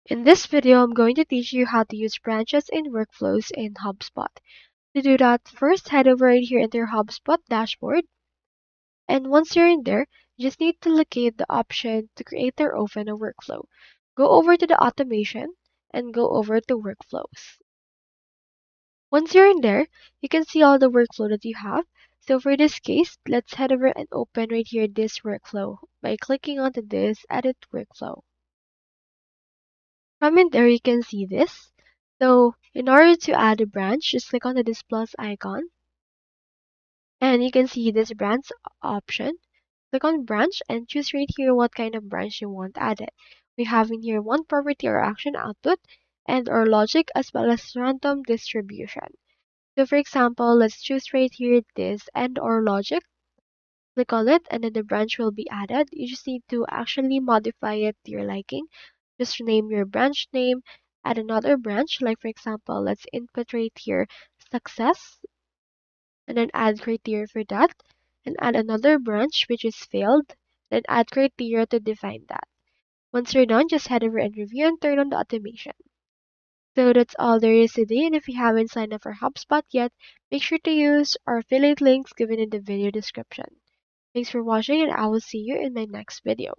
In this video, I'm going to teach you how to use branches and workflows in HubSpot. To do that, first head over right here into your HubSpot dashboard. And once you're in there, you just need to locate the option to create or open a workflow. Go over to the automation and go over to workflows. Once you're in there, you can see all the workflow that you have. So for this case, let's head over and open right here this workflow by clicking onto this edit workflow. From in there, you can see this. So in order to add a branch, just click on this plus icon and you can see this branch option. Click on branch and choose right here what kind of branch you want added. We have in here one property or action output and or logic as well as random distribution. So for example, let's choose right here this and or logic. Click on it and then the branch will be added. You just need to actually modify it to your liking. Just name your branch name, add another branch, like for example, let's input right here success, and then add criteria for that, and add another branch which is failed, then add criteria to define that. Once you're done, just head over and review and turn on the automation. So that's all there is today, and if you haven't signed up for HubSpot yet, make sure to use our affiliate links given in the video description. Thanks for watching and I will see you in my next video.